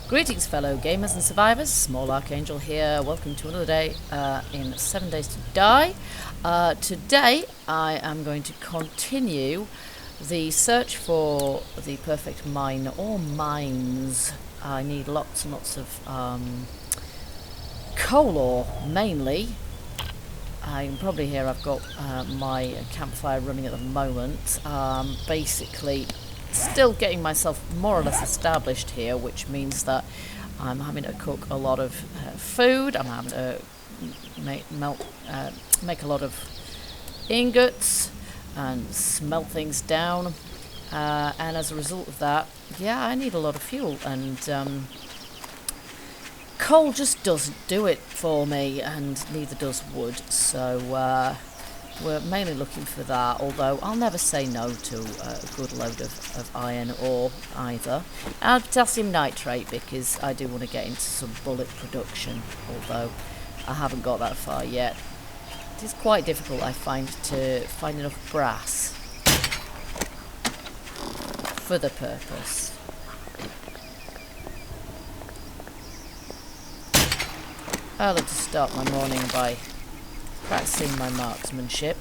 Greetings, fellow gamers and survivors. Small Archangel here. Welcome to another day in 7 Days to Die. Today, I am going to continue the search for the perfect mine or mines. I need lots and lots of coal ore, mainly. I can probably hear I've got my campfire running at the moment. Basically, still getting myself more or less established here, which means that I'm having to cook a lot of food. I'm having to make a lot of ingots and smelt things down, and as a result of that, yeah, I need a lot of fuel, and coal just doesn't do it for me, and neither does wood. So we're mainly looking for that, although I'll never say no to a good load of iron ore either. And potassium nitrate, because I do want to get into some bullet production, although I haven't got that far yet. It is quite difficult, I find, to find enough brass for the purpose. I like to start my morning by practicing my marksmanship.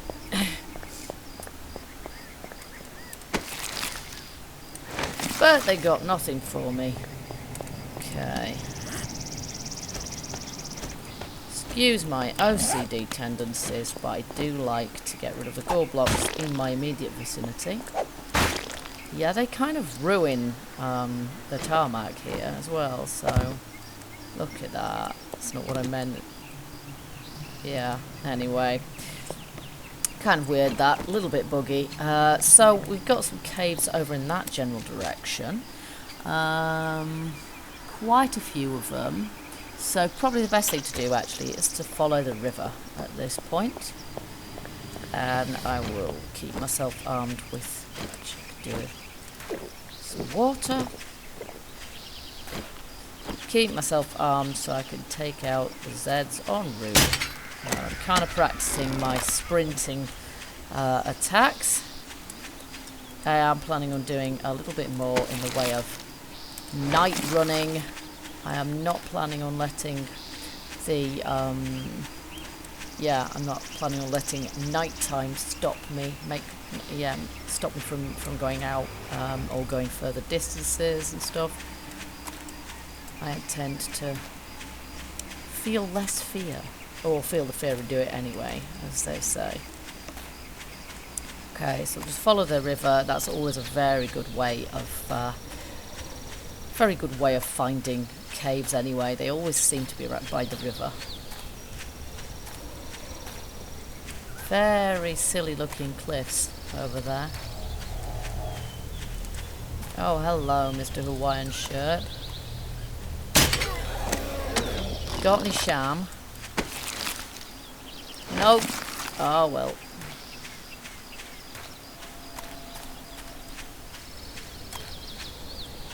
But they got nothing for me. Okay. Excuse my OCD tendencies, but I do like to get rid of the gore blocks in my immediate vicinity. Yeah, they kind of ruin the tarmac here as well, so look at that. That's not what I meant. Yeah, anyway. Kind of weird that, a little bit buggy. So we've got some caves over in that general direction. Quite a few of them. So probably the best thing to do actually is to follow the river at this point. And I will keep myself armed with, which I could do with some water. Keep myself armed so I can take out the Zeds en route. I'm kind of practicing my sprinting attacks. I am planning on doing a little bit more in the way of night running. I am not planning on letting the I'm not planning on letting nighttime stop me from going out or going further distances and stuff. I intend to feel less fear. Or feel the fear and do it anyway, as they say. Okay, so just follow the river. That's always a very good way of finding caves. Anyway, they always seem to be right by the river. Very silly-looking cliffs over there. Oh, hello, Mr. Hawaiian Shirt. Got any sham? Nope. Oh well.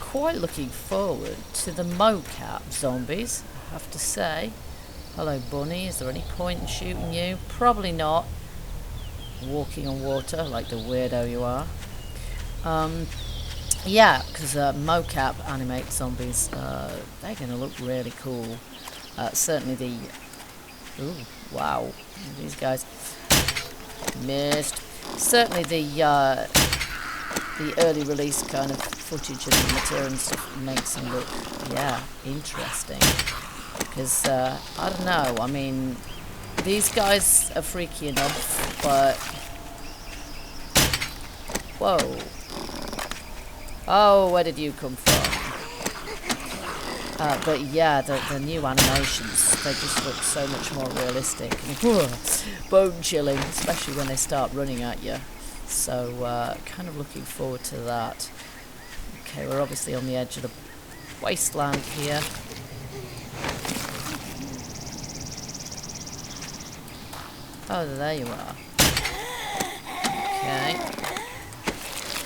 Quite looking forward to the mocap zombies, I have to say. Hello, Bunny. Is there any point in shooting you? Probably not. Walking on water like the weirdo you are. Yeah, because mocap animate zombies, they're going to look really cool. Certainly the... Ooh, wow. These guys missed. Certainly the early release kind of footage and material and stuff makes them look, yeah, interesting. Because, I don't know, I mean, these guys are freaky enough, but... Whoa. Oh, where did you come from? But yeah, the new animations, they just look so much more realistic. Bone chilling, especially when they start running at you. So, kind of looking forward to that. Okay, we're obviously on the edge of the wasteland here. Oh, there you are. Okay.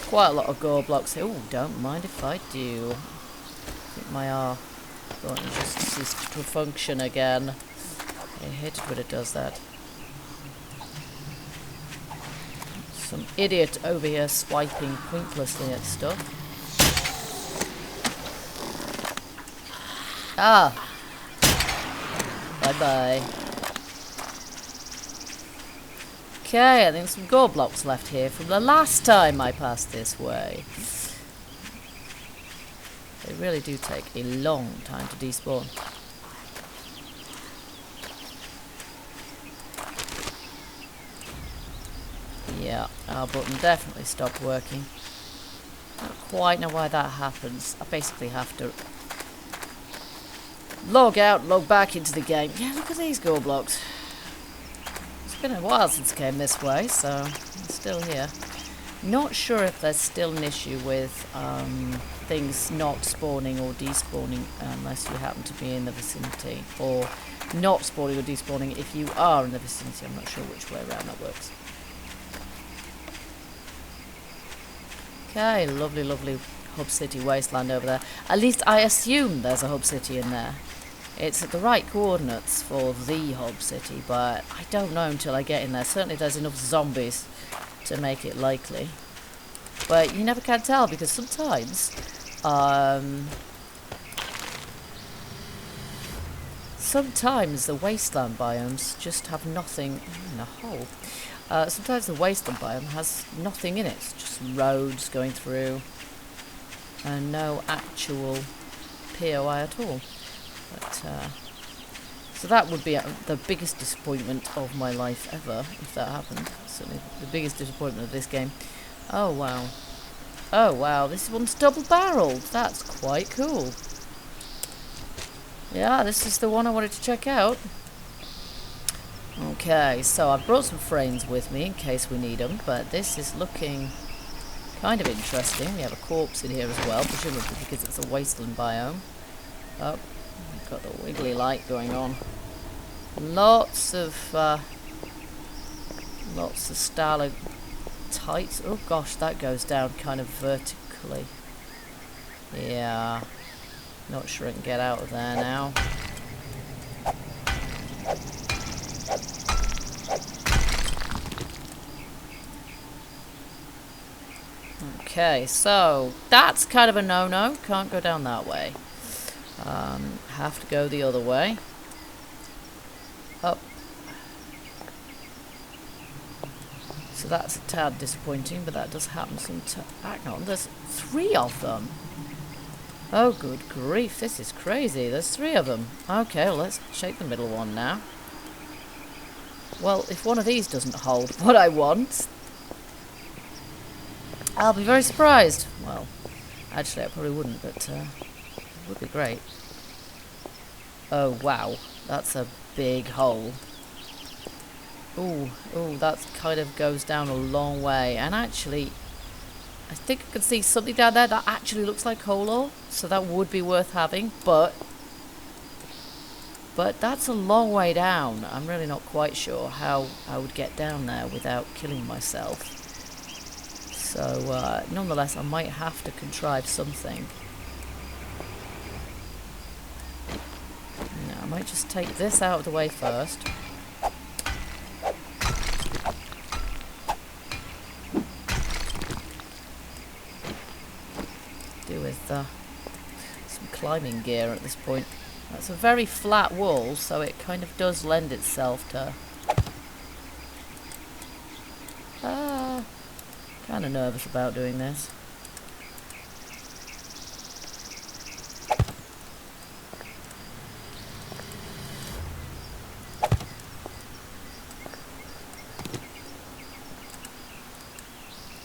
Quite a lot of gore blocks here. Oh, don't mind if I do. I think my R button just ceased to function again. I hate it when it does that. Some idiot over here swiping pointlessly at stuff. Ah! Bye-bye. Okay, I think some gore blocks left here from the last time I passed this way. They really do take a long time to despawn. Yeah, our button definitely stopped working. I don't quite know why that happens. I basically have to log out, log back into the game. Yeah, look at these gore blocks. It's been a while since I came this way, so I'm still here. Not sure if there's still an issue with things not spawning or despawning unless you happen to be in the vicinity, or not spawning or despawning if you are in the vicinity. I'm not sure which way around that works. Okay, lovely, lovely hub city wasteland over there. At least I assume there's a hub city in there. It's at the right coordinates for the hub city, but I don't know until I get in there. Certainly there's enough zombies to make it likely. But you never can tell, because sometimes sometimes the wasteland biomes just have nothing in a hole. Sometimes the wasteland biome has nothing in it. It's just roads going through and no actual POI at all. But, so that would be the biggest disappointment of my life ever, if that happened. Certainly the biggest disappointment of this game. Oh wow. Oh wow, this one's double-barreled. That's quite cool. Yeah, this is the one I wanted to check out. Okay, so I've brought some frames with me in case we need them, but this is looking kind of interesting. We have a corpse in here as well, presumably because it's a wasteland biome. Oh, we've got the wiggly light going on. Lots of stalactites. Oh gosh, that goes down kind of vertically. Yeah, not sure I can get out of there now. Okay, so that's kind of a no-no. Can't go down that way. Have to go the other way. Up. So that's a tad disappointing, but that does happen sometimes. Hang on, there's 3 of them. Oh, good grief, this is crazy. There's 3 of them. Okay, well, let's shake the middle one now. Well, if one of these doesn't hold what I want, I'll be very surprised. Well, actually I probably wouldn't, but it would be great. Oh wow, that's a big hole. Ooh, that kind of goes down a long way. And actually, I think I can see something down there that actually looks like coal ore, so that would be worth having, but that's a long way down. I'm really not quite sure how I would get down there without killing myself. So, nonetheless, I might have to contrive something. Now, I might just take this out of the way first. Do with some climbing gear at this point. That's a very flat wall, so it kind of does lend itself to... kind of nervous about doing this.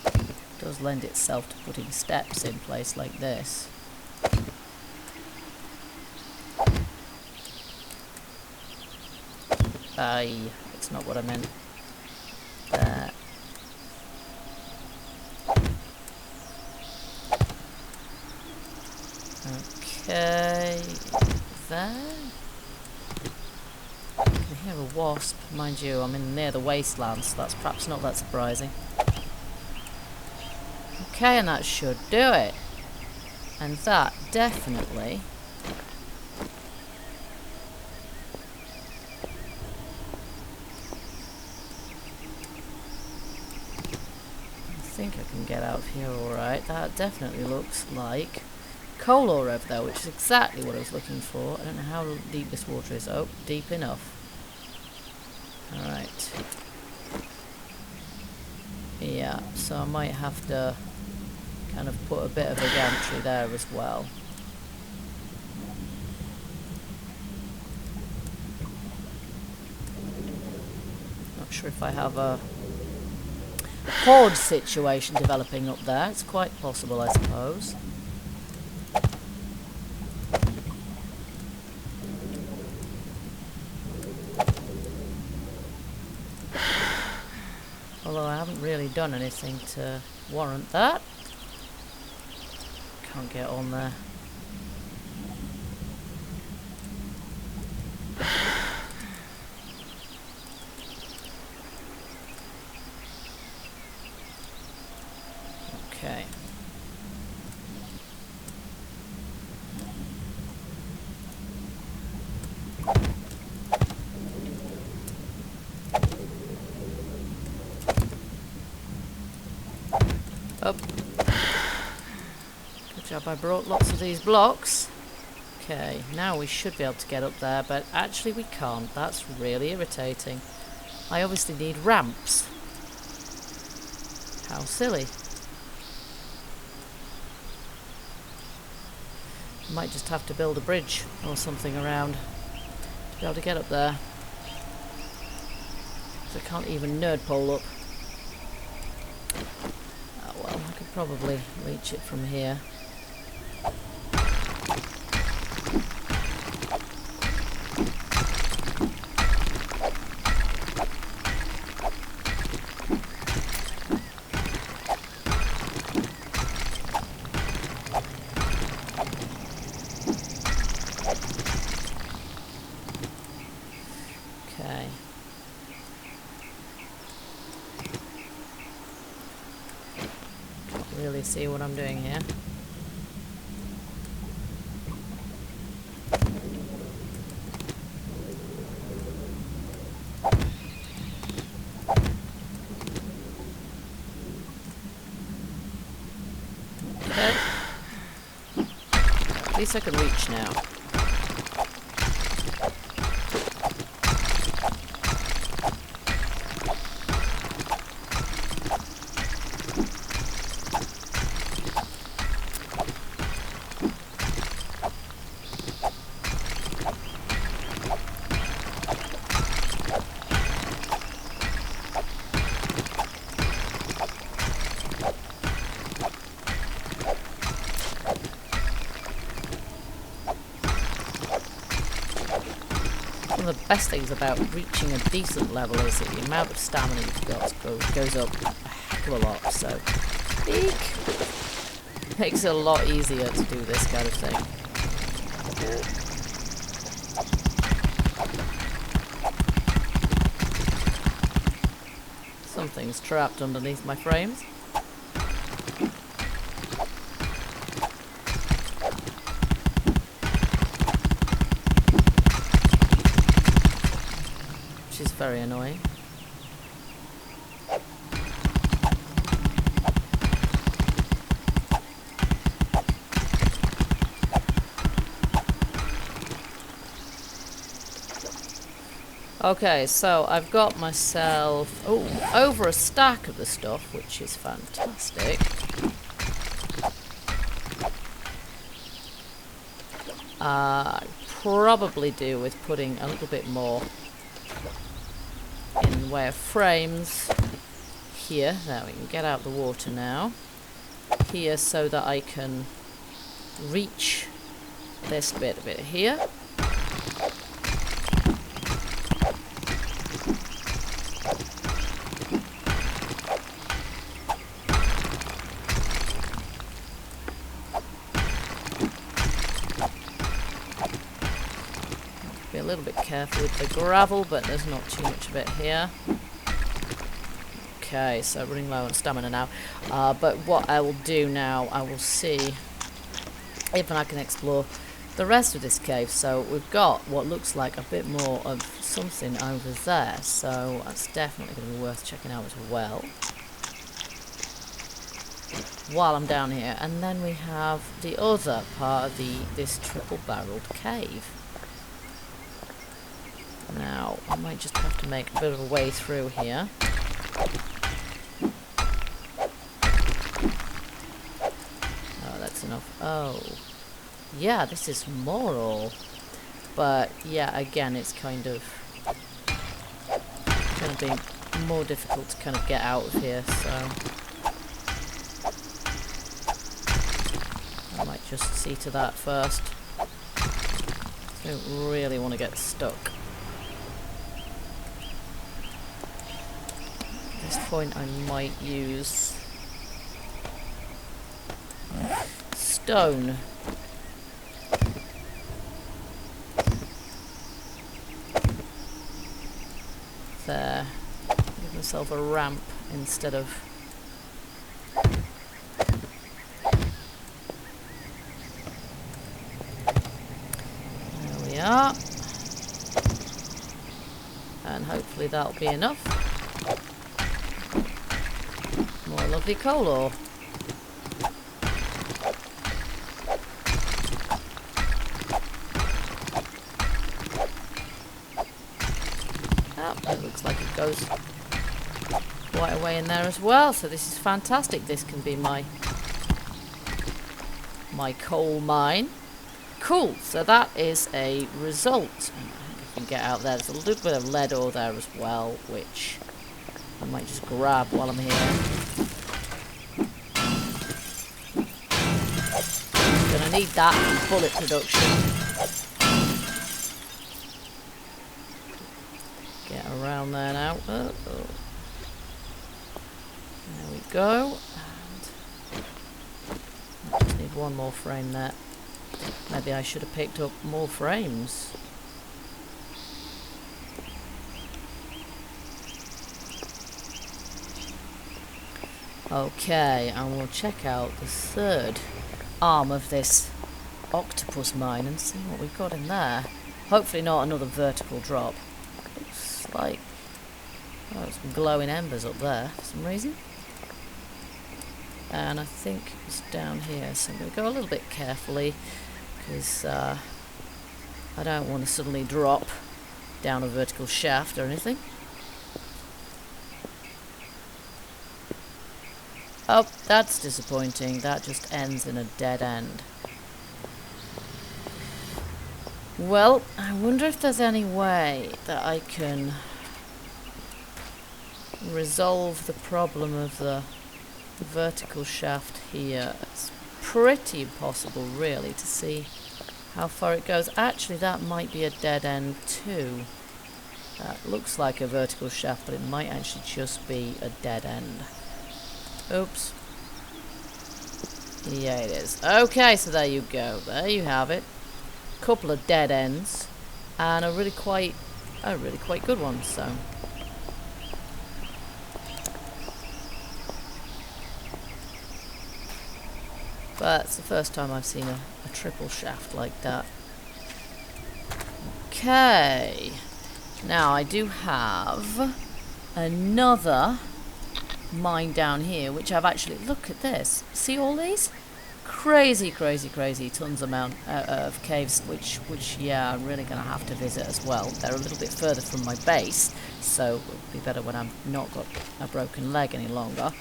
It does lend itself to putting steps in place like this. Aye, that's not what I meant. There. Okay, there. I can hear a wasp, mind you. I'm in near the wasteland, so that's perhaps not that surprising. Okay, and that should do it. And that definitely. I think I can get out of here alright. That definitely looks like coal ore over there, which is exactly what I was looking for. I don't know how deep this water is. Oh, deep enough. Alright. Yeah, so I might have to kind of put a bit of a gantry there as well. Not sure if I have a horde situation developing up there. It's quite possible, I suppose. Although I haven't really done anything to warrant that. Can't get on there. Okay. Up. Good job, I brought lots of these blocks. Okay, now we should be able to get up there, but actually we can't. That's really irritating. I obviously need ramps. How silly. Might just have to build a bridge or something around to be able to get up there. So I can't even nerd pole up. Oh well, I could probably reach it from here. Okay. Can't really see what I'm doing here. Okay. At least I can reach now. One of the best things about reaching a decent level is that the amount of stamina you've got goes up a heck of a lot, so eek, makes it a lot easier to do this kind of thing. Something's trapped underneath my frames. Which is very annoying. Okay, so I've got myself over a stack of the stuff, which is fantastic. I probably do with putting a little bit more in the way of frames here. There, we can get out the water now. Here, so that I can reach this bit here. Be a little bit careful with the gravel, but there's not too much of it here. Okay, so running low on stamina now. But what I will do now, I will see if I can explore the rest of this cave. So we've got what looks like a bit more of something over there, so that's definitely going to be worth checking out as well. while I'm down here. And then we have the other part of this triple-barreled cave. Now, I might just have to make a bit of a way through here. Oh, that's enough. Oh. Yeah, this is more ore. But, yeah, again, it's kind of going to be more difficult to kind of get out of here, so I might just see to that first. I don't really want to get stuck. At this point I might use stone. There. Give myself a ramp instead of... There we are. And hopefully that'll be enough. More lovely coal ore. It looks like it goes quite a way in there as well, so this is fantastic. This can be my coal mine. Cool, so that is a result. If we can get out there, there's a little bit of lead ore there as well, which I might just grab while I'm here. Gonna need that for bullet production. Get around there now. There we go. And I just need one more frame there. Maybe I should have picked up more frames. Okay, and we'll check out the third arm of this octopus mine and see what we've got in there. Hopefully not another vertical drop. Looks like some glowing embers up there for some reason. And I think it's down here, so I'm going to go a little bit carefully because I don't want to suddenly drop down a vertical shaft or anything. Oh, that's disappointing. That just ends in a dead end. Well, I wonder if there's any way that I can resolve the problem of the vertical shaft here. It's pretty impossible, really, to see how far it goes. Actually, that might be a dead end too. That looks like a vertical shaft, but it might actually just be a dead end. Oops. Yeah, it is. Okay, so there you go. There you have it. Couple of dead ends, and a really quite good one. So. But it's the first time I've seen a triple shaft like that. Okay. Now I do have another mine down here, which I've actually... Look at this. See all these? Crazy tons amount of caves, which yeah, I'm really going to have to visit as well. They're a little bit further from my base, so it'll be better when I've not got a broken leg any longer.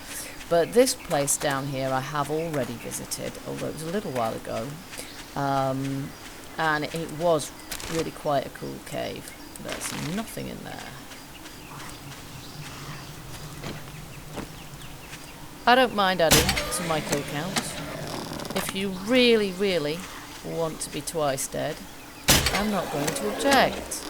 But this place down here I have already visited, although it was a little while ago. And it was really quite a cool cave. There's nothing in there. I don't mind adding to my kill count. If you really want to be twice dead, I'm not going to object.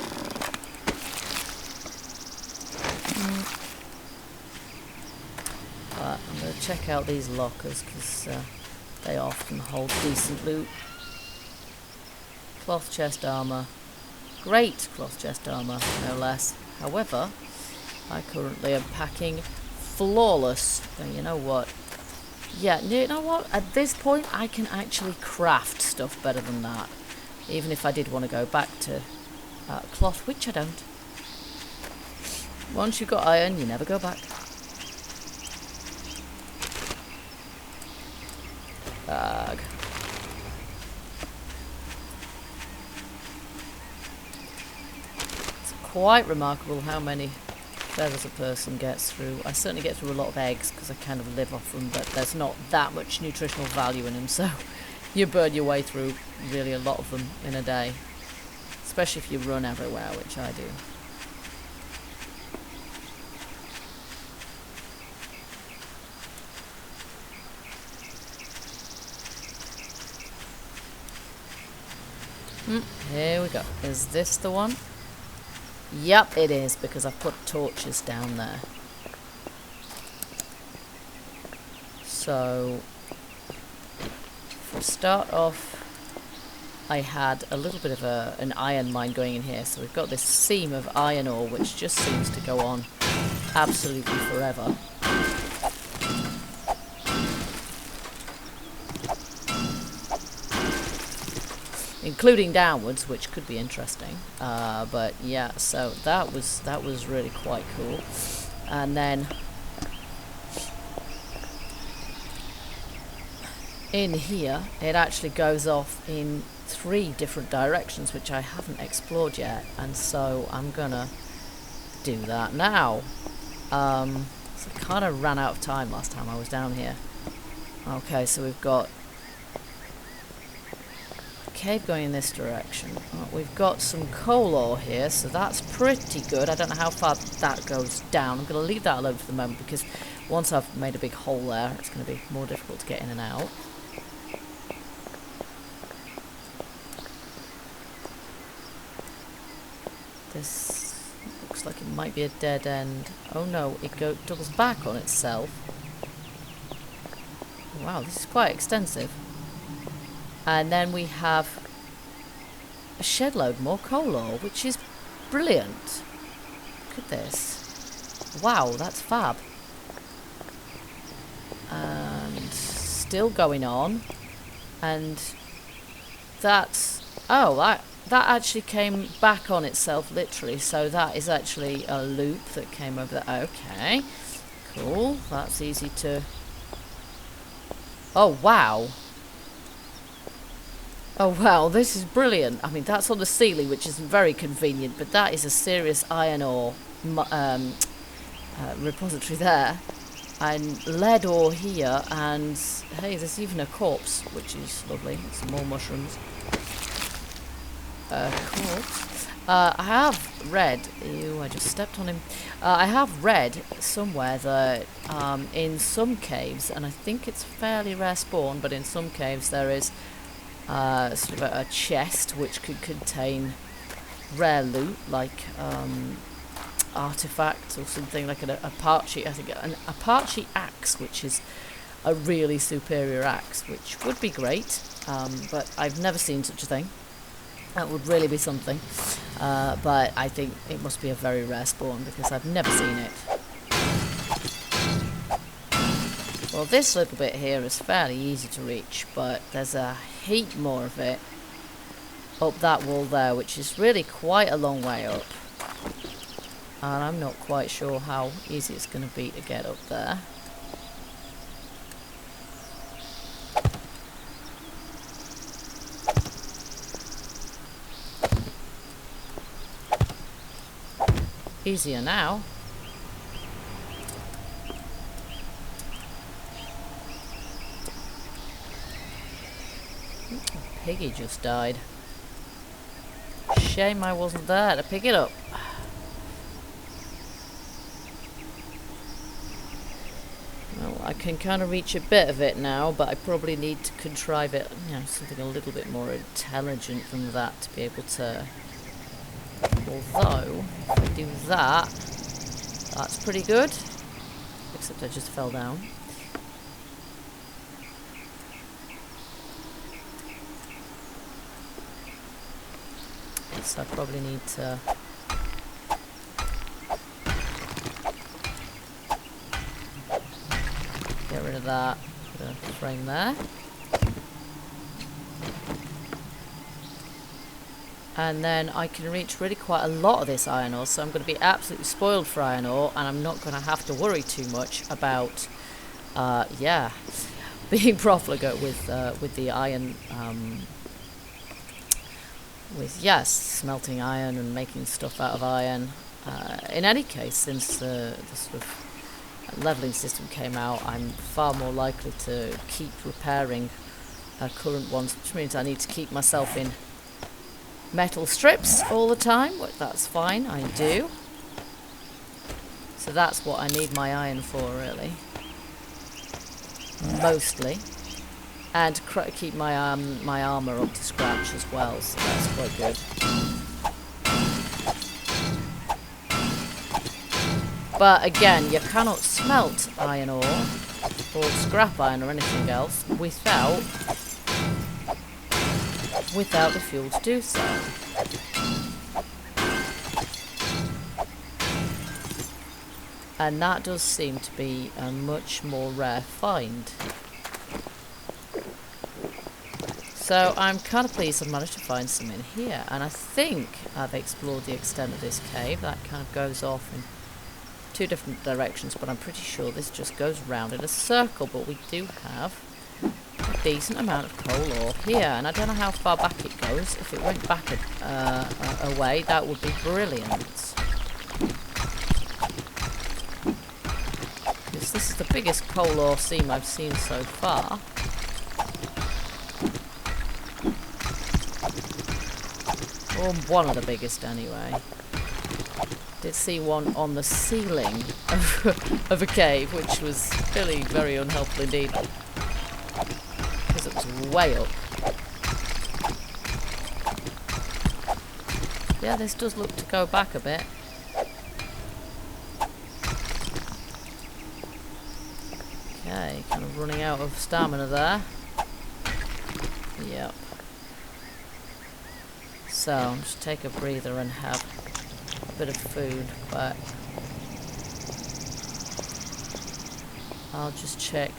But I'm going to check out these lockers because they often hold decent loot. Cloth chest armour. Great cloth chest armour, no less. However, I currently am packing flawless. But you know what? Yeah, you know what? At this point, I can actually craft stuff better than that. Even if I did want to go back to cloth, which I don't. Once you've got iron, you never go back. Ugh. It's quite remarkable how many feathers a person gets through. I certainly get through a lot of eggs because I kind of live off them, but there's not that much nutritional value in them, so you burn your way through really a lot of them in a day, especially if you run everywhere, which I do. Here we go. Is this the one? Yep, it is, because I've put torches down there. So, for start off, I had a little bit of an iron mine going in here. So we've got this seam of iron ore, which just seems to go on absolutely forever. Including downwards, which could be interesting, but yeah. So that was really quite cool. And then in here, it actually goes off in 3 different directions, which I haven't explored yet, and so I'm gonna do that now. So I kind of ran out of time last time I was down here. Okay, so we've got cave going in this direction. We've got some coal ore here, so that's pretty good. I don't know how far that goes down. I'm going to leave that alone for the moment, because once I've made a big hole there, it's going to be more difficult to get in and out. This looks like it might be a dead end. Oh no, it doubles back on itself. Wow, this is quite extensive. And then we have a shed load more coal ore, which is brilliant. Look at this. Wow, that's fab. And still going on. And that's... oh, that actually came back on itself, literally. So that is actually a loop that came over there. Okay, cool. That's easy to... oh, wow. Oh wow, this is brilliant. I mean, that's on the ceiling, which is very convenient, but that is a serious iron ore repository there. And lead ore here, and hey, there's even a corpse, which is lovely. Some more mushrooms. Corpse. I have read... ew, I just stepped on him. I have read somewhere that in some caves, and I think it's fairly rare spawn, but in some caves there is... sort of a chest which could contain rare loot, like artifacts or something, like an Apache, I think an Apache axe, which is a really superior axe, which would be great, but I've never seen such a thing. That would really be something, but I think it must be a very rare spawn because I've never seen it. Well, this little bit here is fairly easy to reach, but there's a heap more of it up that wall there, which is really quite a long way up. And I'm not quite sure how easy it's going to be to get up there. Easier now. Piggy just died. Shame I wasn't there to pick it up. Well, I can kind of reach a bit of it now, but I probably need to contrive it, you know, something a little bit more intelligent than that to be able to... although, if I do that, that's pretty good. Except I just fell down. So I probably need to get rid of that, put a frame there. And then I can reach really quite a lot of this iron ore, so I'm going to be absolutely spoiled for iron ore, and I'm not going to have to worry too much about, yeah. being profligate with the iron, with yes, smelting iron and making stuff out of iron. In any case, since the sort of leveling system came out, I'm far more likely to keep repairing current ones, which means I need to keep myself in metal strips all the time. That's fine, I do. So that's what I need my iron for, really. Mostly. And to keep my my armour up to scratch as well, so that's quite good. But again, you cannot smelt iron ore or scrap iron or anything else without the fuel to do so. And that does seem to be a much more rare find. So I'm kind of pleased I've managed to find some in here, and I think I've explored the extent of this cave. That kind of goes off in two different directions, but I'm pretty sure this just goes round in a circle. But we do have a decent amount of coal ore here, and I don't know how far back it goes. If it went back a way, that would be brilliant. Because this is the biggest coal ore seam I've seen so far. Or one of the biggest anyway. Did see one on the ceiling of a cave, which was really very unhelpful indeed, because it was way up. Yeah, this does look to go back a bit. Okay, kind of running out of stamina there. Yep. So, I'll just take a breather and have a bit of food, but I'll just check.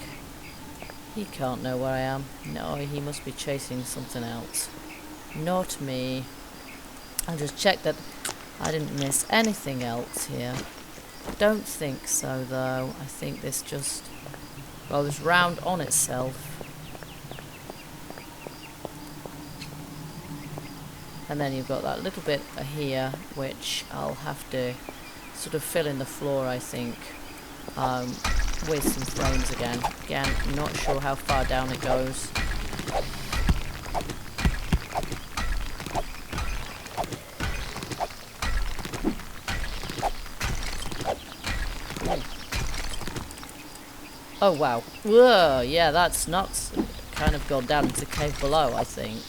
He can't know where I am. No, he must be chasing something else. Not me. I'll just check that I didn't miss anything else here. Don't think so, though. I think this just goes round on itself. And then you've got that little bit here, which I'll have to sort of fill in the floor, I think, with some frames again. Again, not sure how far down it goes. Oh wow. Whoa, yeah, that's nuts. Kind of gone down into the cave below, I think.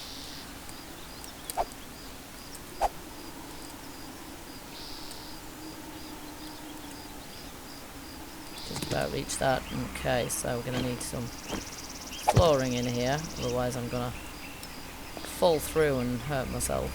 About reach that. Okay, so we're going to need some flooring in here, otherwise I'm going to fall through and hurt myself.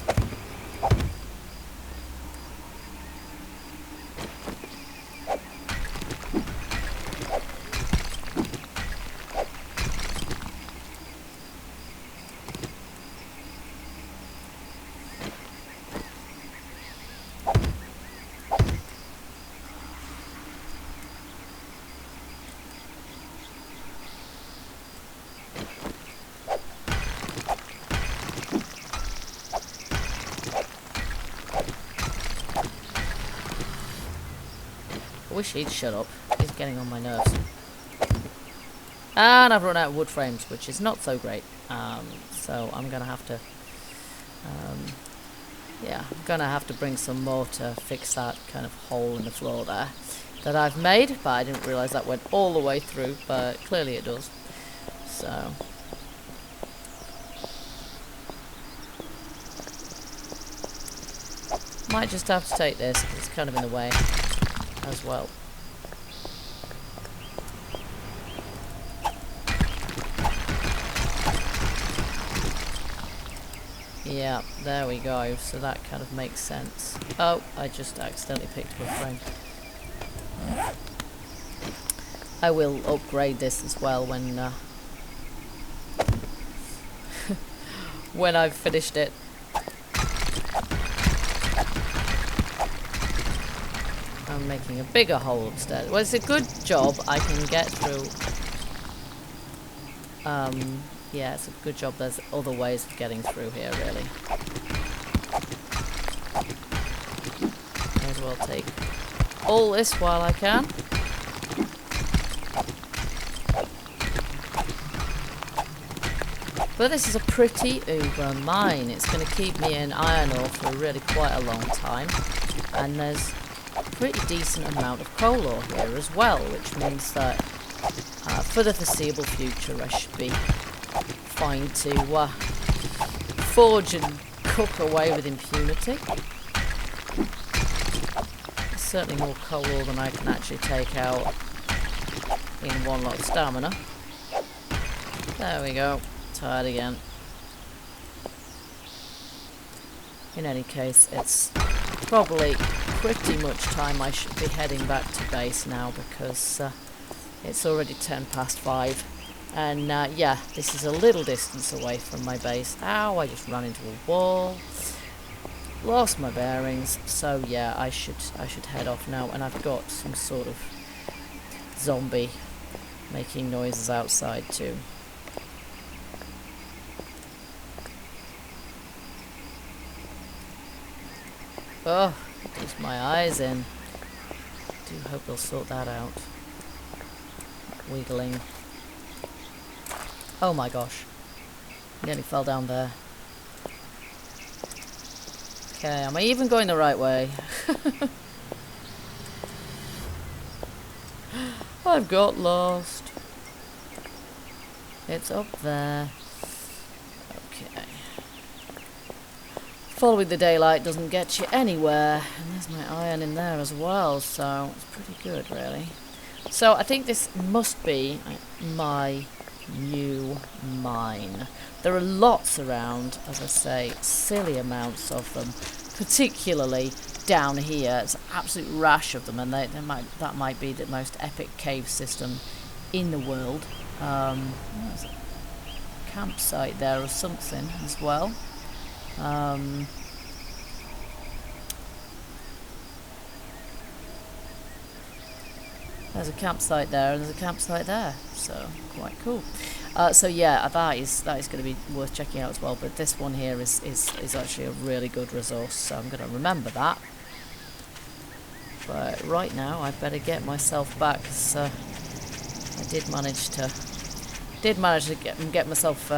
I wish he'd shut up. He's getting on my nerves. And I've run out of wood frames, which is not so great. So I'm going to have to... yeah, I'm going to have to bring some more to fix that kind of hole in the floor there that I've made. But I didn't realise that went all the way through, but clearly it does. So... might just have to take this, because it's kind of in the way as well. Yeah, there we go. So that kind of makes sense. Oh, I just accidentally picked up a frame. I will upgrade this as well when when I've finished it. I'm making a bigger hole upstairs. Well, it's a good job I can get through Yeah, it's a good job there's other ways of getting through here, really. May as well take all this while I can. But this is a pretty uber mine. It's going to keep me in iron ore for really quite a long time. And there's a pretty decent amount of coal ore here as well, which means that for the foreseeable future I should be fine to forge and cook away with impunity. There's certainly more coal ore than I can actually take out in one lot of stamina. There we go. Tired again. In any case, it's probably pretty much time I should be heading back to base now, because it's already 5:10. And yeah, this is a little distance away from my base. Ow, I just ran into a wall. Lost my bearings. So yeah, I should head off now. And I've got some sort of zombie making noises outside too. Oh, just my eyes in. I do hope they'll sort that out. Wiggling. Oh my gosh. Nearly fell down there. Okay, am I even going the right way? I've got lost. It's up there. Okay. Following the daylight doesn't get you anywhere. And there's my iron in there as well, so it's pretty good, really. So I think this must be my new mine. There are lots around, as I say, silly amounts of them, particularly down here. It's an absolute rash of them, and that might be the most epic cave system in the world. There's a campsite there or something as well. There's a campsite there and there's a campsite there, so quite cool. So yeah, that is going to be worth checking out as well. But this one here is actually a really good resource, so I'm going to remember that. But right now, I better get myself back, because I did manage to get myself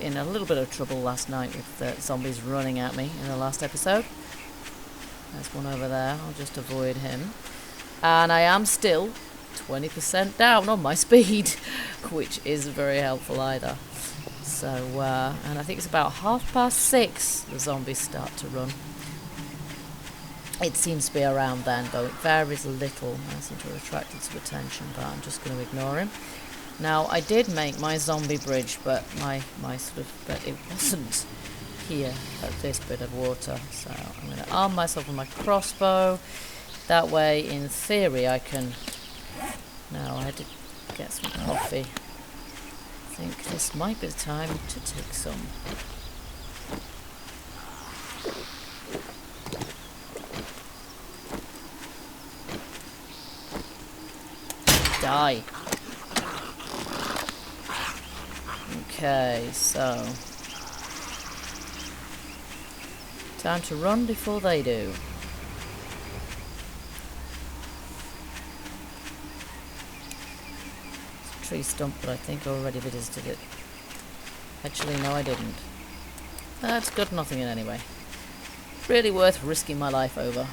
in a little bit of trouble last night with the zombies running at me in the last episode. There's one over there. I'll just avoid him. And I am still 20% down on my speed, which isn't very helpful either. So, and I think it's about 6:30 the zombies start to run. It seems to be around then, though it varies a little. I seem to have attracted some attention, but I'm just going to ignore him. Now, I did make my zombie bridge, but but it wasn't here at this bit of water. So I'm going to arm myself with my crossbow. That way, in theory, I can... Now, I had to get some coffee. I think this might be the time to take some. Die. Okay, so... time to run before they do. Tree stump, but I think I already visited it. Actually, no, I didn't. That's good nothing in anyway. Really worth risking my life over.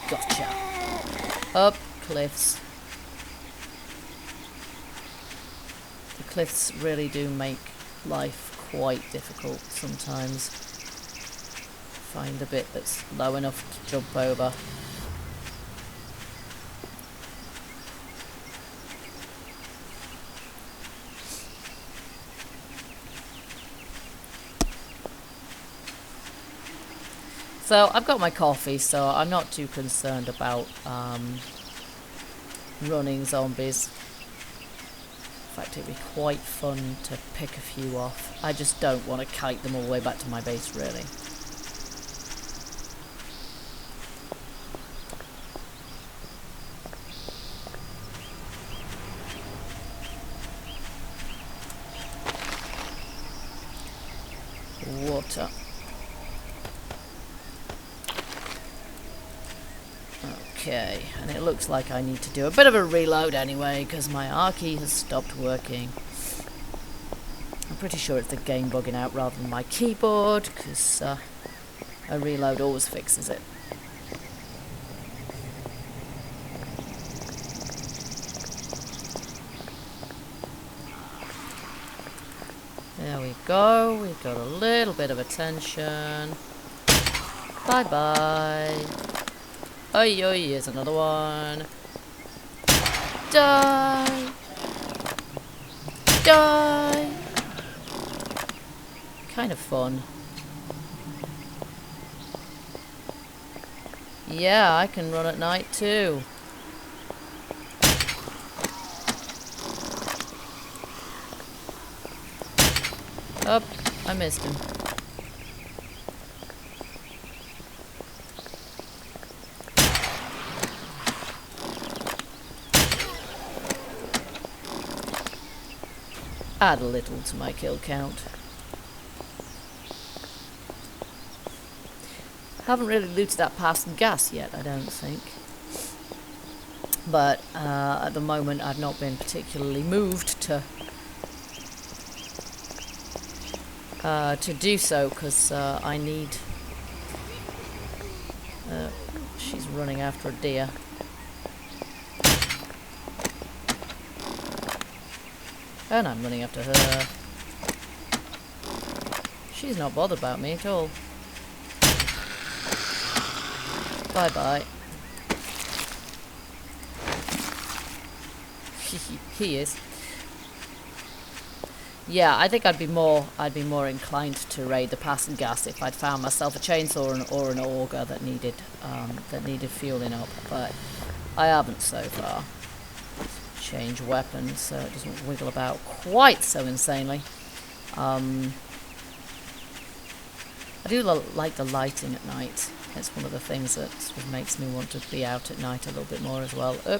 Gotcha. Up cliffs. The cliffs really do make life quite difficult sometimes. Find a bit that's low enough to jump over. So I've got my coffee, so I'm not too concerned about running zombies. In fact, it'd be quite fun to pick a few off. I just don't want to kite them all the way back to my base, really. water. Okay, and it looks like I need to do a bit of a reload anyway, because my R key has stopped working. I'm pretty sure it's the game bugging out rather than my keyboard, because a reload always fixes it. There we go, we've got a little bit of attention. Bye-bye. Oi, oi, here's another one. Die! Die! Kind of fun. Yeah, I can run at night too. Oh, I missed him. Add a little to my kill count. Haven't really looted that past gas yet, I don't think. But at the moment I've not been particularly moved to do so, because I need... she's running after a deer. And I'm running after her. She's not bothered about me at all. Bye-bye. He is. Yeah, I think I'd be more inclined to raid the pass and gas if I'd found myself a chainsaw or an auger that needed fueling up, but I haven't so far. Change weapons so it doesn't wiggle about quite so insanely. I do like the lighting at night. It's one of the things that sort of makes me want to be out at night a little bit more as well. I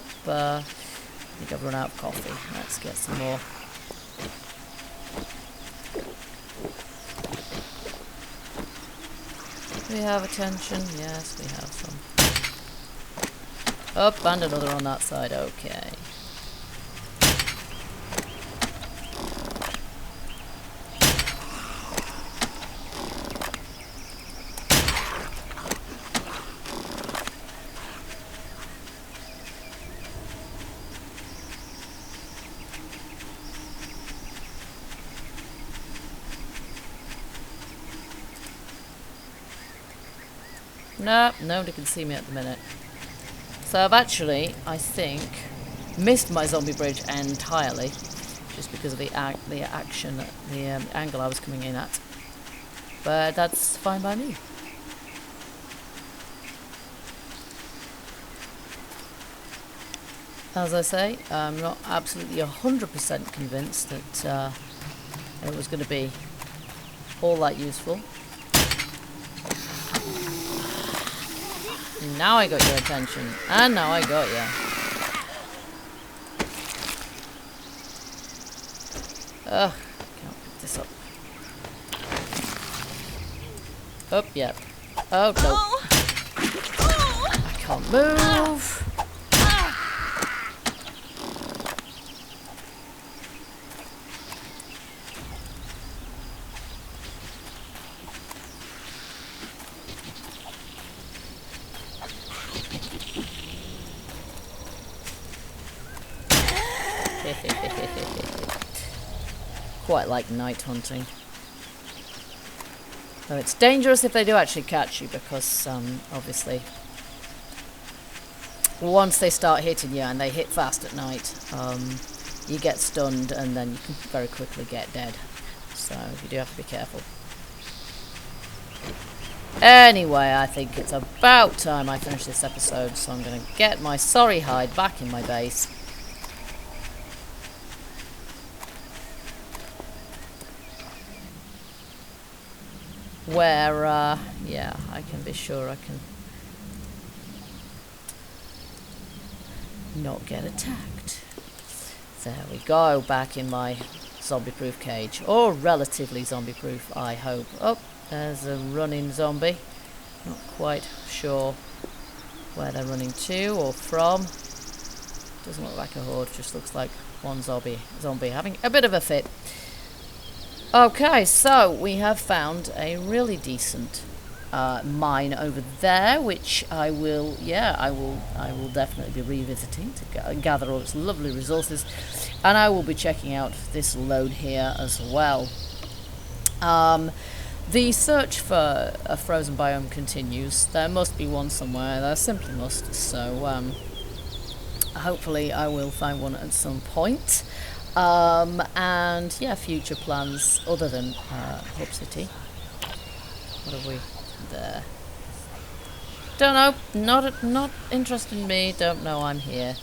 think I've run out of coffee. Let's get some more. Do we have attention? Yes, we have some. Up and another on that side. Okay. No, nobody can see me at the minute. So I've actually, I think, missed my zombie bridge entirely, just because of the action, the angle I was coming in at. But that's fine by me. As I say, I'm not absolutely 100% convinced that it was going to be all that useful. Now I got your attention, and now I got you. Ugh, can't pick this up. Up, yep. Oh, no. I can't move. Quite like night hunting. Though it's dangerous if they do actually catch you, because obviously once they start hitting you, and they hit fast at night, you get stunned and then you can very quickly get dead. So you do have to be careful. Anyway, I think it's about time I finish this episode, so I'm going to get my sorry hide back in my base. Where, yeah, I can be sure I can not get attacked. There we go, back in my zombie-proof cage. Or relatively zombie-proof, I hope. Oh, there's a running zombie. Not quite sure where they're running to or from. Doesn't look like a horde, just looks like one zombie having a bit of a fit. Okay, so we have found a really decent mine over there, which I will definitely be revisiting to gather all its lovely resources, and I will be checking out this load here as well. The search for a frozen biome continues. There must be one somewhere. There simply must. So hopefully I will find one at some point. And yeah, future plans other than Hub City. What have we there? Don't know. Not interested in me. Don't know I'm here.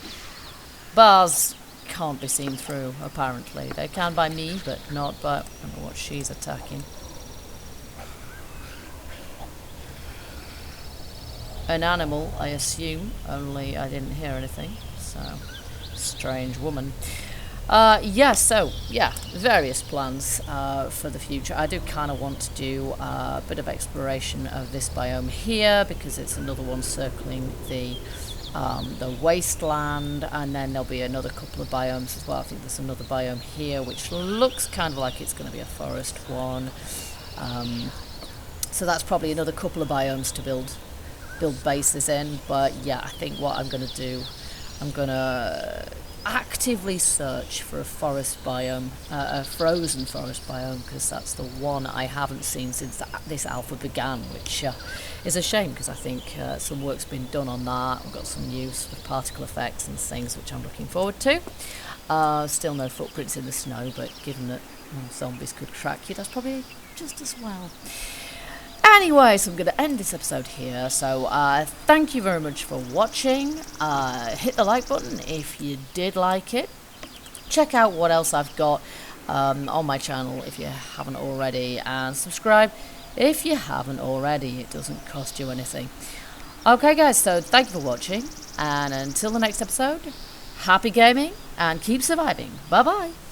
Bars can't be seen through. Apparently, they can by me, but not by. I don't know what she's attacking. An animal, I assume. Only I didn't hear anything. So strange woman. Various plans for the future. I do kind of want to do a bit of exploration of this biome here because it's another one circling the wasteland, and then there'll be another couple of biomes as well. I think there's another biome here which looks kind of like it's going to be a forest one. So that's probably another couple of biomes to build bases in. But yeah, I think what I'm going to do, I'm going to actively search for a forest biome, a frozen forest biome, because that's the one I haven't seen since this alpha began, which is a shame because I think some work's been done on that. We've got some use for particle effects and things which I'm looking forward to. Still no footprints in the snow, but given that zombies could track you, that's probably just as well. Anyway, so I'm going to end this episode here. So thank you very much for watching. Hit the like button if you did like it. Check out what else I've got on my channel if you haven't already. And subscribe if you haven't already. It doesn't cost you anything. Okay guys, so thank you for watching. And until the next episode, happy gaming and keep surviving. Bye bye.